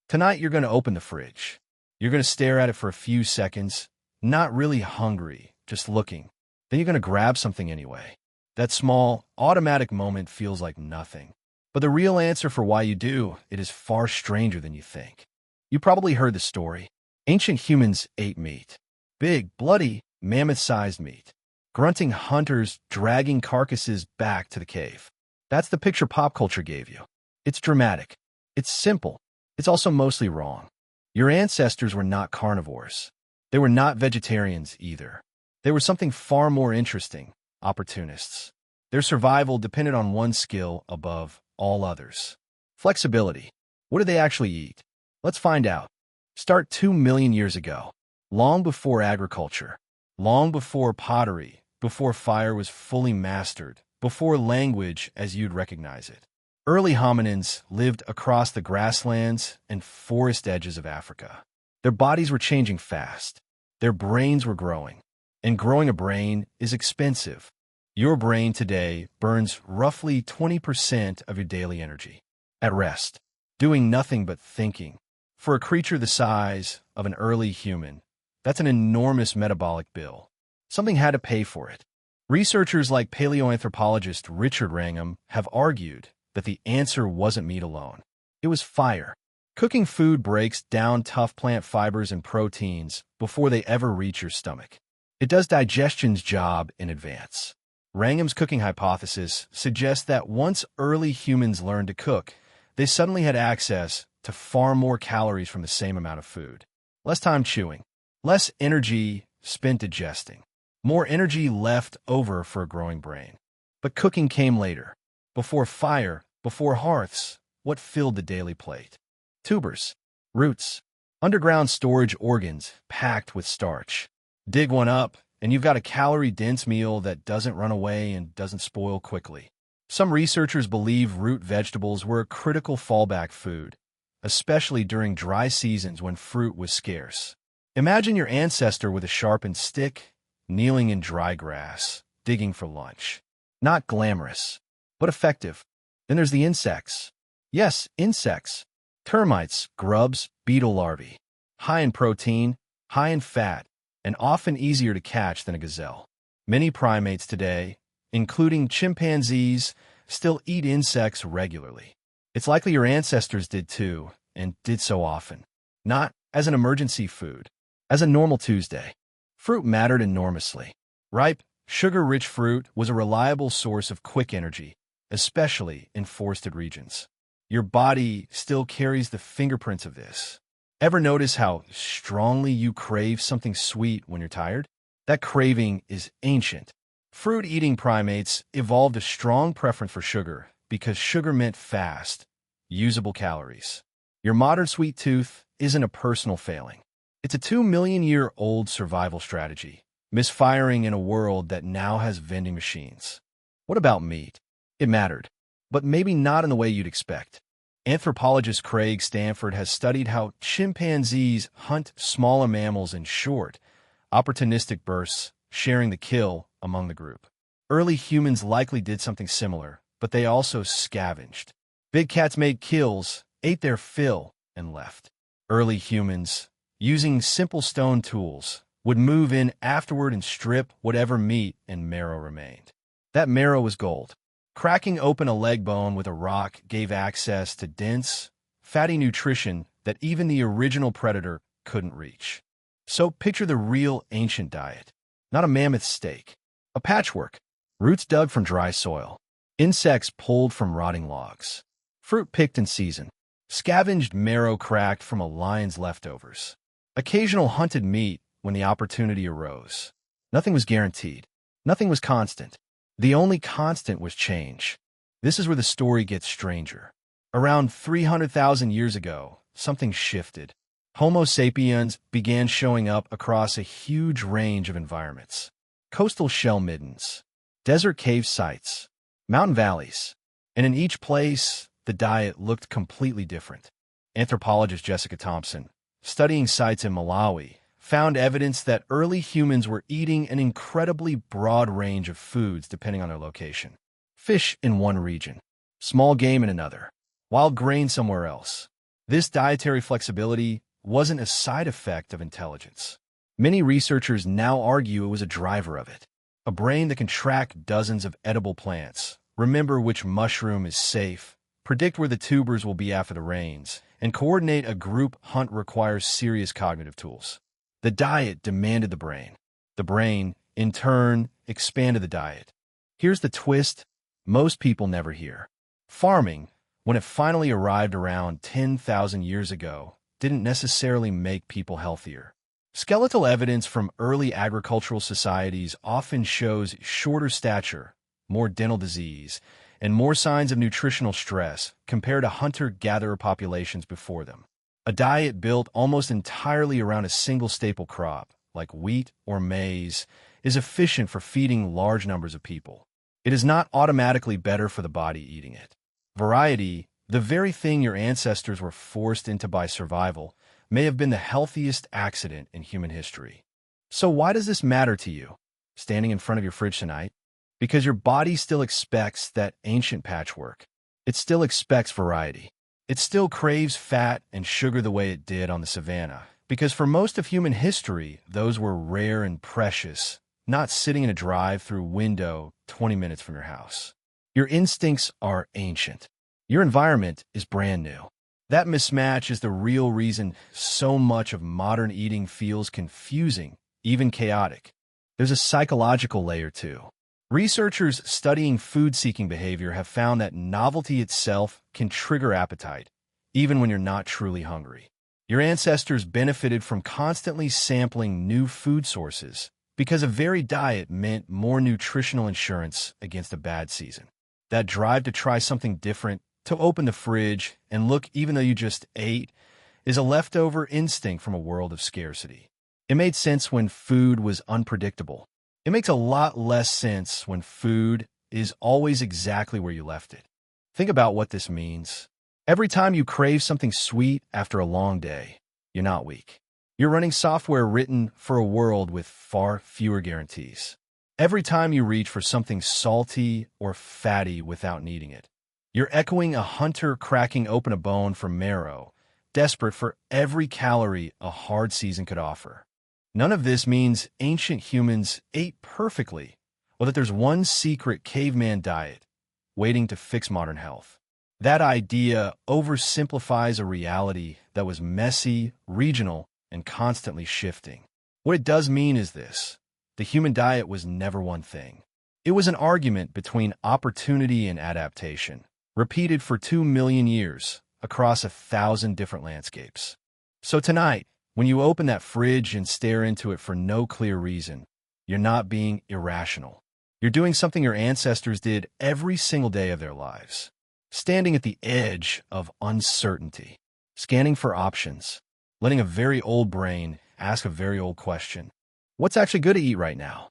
Tonight, you're going to open the fridge. You're going to stare at it for a few seconds, not really hungry, just looking. Then you're going to grab something anyway. That small, automatic moment feels like nothing. But the real answer for why you do it is far stranger than you think. You probably heard the story. Ancient humans ate meat. Big, bloody, mammoth-sized meat. Grunting hunters dragging carcasses back to the cave. That's the picture pop culture gave you. It's dramatic. It's simple. It's also mostly wrong. Your ancestors were not carnivores. They were not vegetarians either. They were something far more interesting, opportunists. Their survival depended on one skill above all others. Flexibility. What did they actually eat? Let's find out. Start 2 million years ago, long before agriculture, long before pottery, before fire was fully mastered, before language as you'd recognize it. Early hominins lived across the grasslands and forest edges of Africa. Their bodies were changing fast. Their brains were growing. And growing a brain is expensive. Your brain today burns roughly 20% of your daily energy. At rest, doing nothing but thinking. For a creature the size of an early human, that's an enormous metabolic bill. Something had to pay for it. Researchers like paleoanthropologist Richard Wrangham have argued that the answer wasn't meat alone. It was fire. Cooking food breaks down tough plant fibers and proteins before they ever reach your stomach. It does digestion's job in advance. Wrangham's cooking hypothesis suggests that once early humans learned to cook, they suddenly had access to far more calories from the same amount of food. Less time chewing, less energy spent digesting, more energy left over for a growing brain. But cooking came later. Before fire, before hearths, what filled the daily plate? Tubers, roots, underground storage organs packed with starch. Dig one up, and you've got a calorie-dense meal that doesn't run away and doesn't spoil quickly. Some researchers believe root vegetables were a critical fallback food, especially during dry seasons when fruit was scarce. Imagine your ancestor with a sharpened stick, kneeling in dry grass, digging for lunch. Not glamorous, but effective. Then there's the insects. Yes, insects. Termites, grubs, beetle larvae. High in protein, high in fat, and often easier to catch than a gazelle. Many primates today, including chimpanzees, still eat insects regularly. It's likely your ancestors did too, and did so often. Not as an emergency food, as a normal Tuesday. Fruit mattered enormously. Ripe, sugar-rich fruit was a reliable source of quick energy, especially in forested regions. Your body still carries the fingerprints of this. Ever notice how strongly you crave something sweet when you're tired? That craving is ancient. Fruit-eating primates evolved a strong preference for sugar because sugar meant fast, usable calories. Your modern sweet tooth isn't a personal failing. It's a 2 million-year-old survival strategy, misfiring in a world that now has vending machines. What about meat? It mattered, but maybe not in the way you'd expect. Anthropologist Craig Stanford has studied how chimpanzees hunt smaller mammals in short, opportunistic bursts, sharing the kill among the group. Early humans likely did something similar, but they also scavenged. Big cats made kills, ate their fill, and left. Early humans, using simple stone tools, would move in afterward and strip whatever meat and marrow remained. That marrow was gold. Cracking open a leg bone with a rock gave access to dense, fatty nutrition that even the original predator couldn't reach. So picture the real ancient diet. Not a mammoth steak. A patchwork. Roots dug from dry soil. Insects pulled from rotting logs. Fruit picked in season. Scavenged marrow cracked from a lion's leftovers. Occasional hunted meat when the opportunity arose. Nothing was guaranteed. Nothing was constant. The only constant was change. This is where the story gets stranger. Around 300,000 years ago, something shifted. Homo sapiens began showing up across a huge range of environments. Coastal shell middens, desert cave sites, mountain valleys, and in each place, the diet looked completely different. Anthropologist Jessica Thompson, studying sites in Malawi, found evidence that early humans were eating an incredibly broad range of foods depending on their location. Fish in one region, small game in another, wild grain somewhere else. This dietary flexibility wasn't a side effect of intelligence. Many researchers now argue it was a driver of it. A brain that can track dozens of edible plants, remember which mushroom is safe, predict where the tubers will be after the rains, and coordinate a group hunt requires serious cognitive tools. The diet demanded the brain. The brain, in turn, expanded the diet. Here's the twist most people never hear. Farming, when it finally arrived around 10,000 years ago, didn't necessarily make people healthier. Skeletal evidence from early agricultural societies often shows shorter stature, more dental disease, and more signs of nutritional stress compared to hunter-gatherer populations before them. A diet built almost entirely around a single staple crop, like wheat or maize, is efficient for feeding large numbers of people. It is not automatically better for the body eating it. Variety, the very thing your ancestors were forced into by survival, may have been the healthiest accident in human history. So why does this matter to you, standing in front of your fridge tonight? Because your body still expects that ancient patchwork. It still expects variety. It still craves fat and sugar the way it did on the savannah, because for most of human history, those were rare and precious, not sitting in a drive-through window 20 minutes from your house. Your instincts are ancient. Your environment is brand new. That mismatch is the real reason so much of modern eating feels confusing, even chaotic. There's a psychological layer too. Researchers studying food-seeking behavior have found that novelty itself can trigger appetite, even when you're not truly hungry. Your ancestors benefited from constantly sampling new food sources because a varied diet meant more nutritional insurance against a bad season. That drive to try something different, to open the fridge and look even though you just ate, is a leftover instinct from a world of scarcity. It made sense when food was unpredictable. It makes a lot less sense when food is always exactly where you left it. Think about what this means. Every time you crave something sweet after a long day, you're not weak. You're running software written for a world with far fewer guarantees. Every time you reach for something salty or fatty without needing it, you're echoing a hunter cracking open a bone for marrow, desperate for every calorie a hard season could offer. None of this means ancient humans ate perfectly, or that there's one secret caveman diet waiting to fix modern health. That idea oversimplifies a reality that was messy, regional, and constantly shifting. What it does mean is this: the human diet was never one thing. It was an argument between opportunity and adaptation, repeated for 2 million years across 1,000 different landscapes. So tonight, when you open that fridge and stare into it for no clear reason, you're not being irrational. You're doing something your ancestors did every single day of their lives. Standing at the edge of uncertainty, scanning for options, letting a very old brain ask a very old question. What's actually good to eat right now?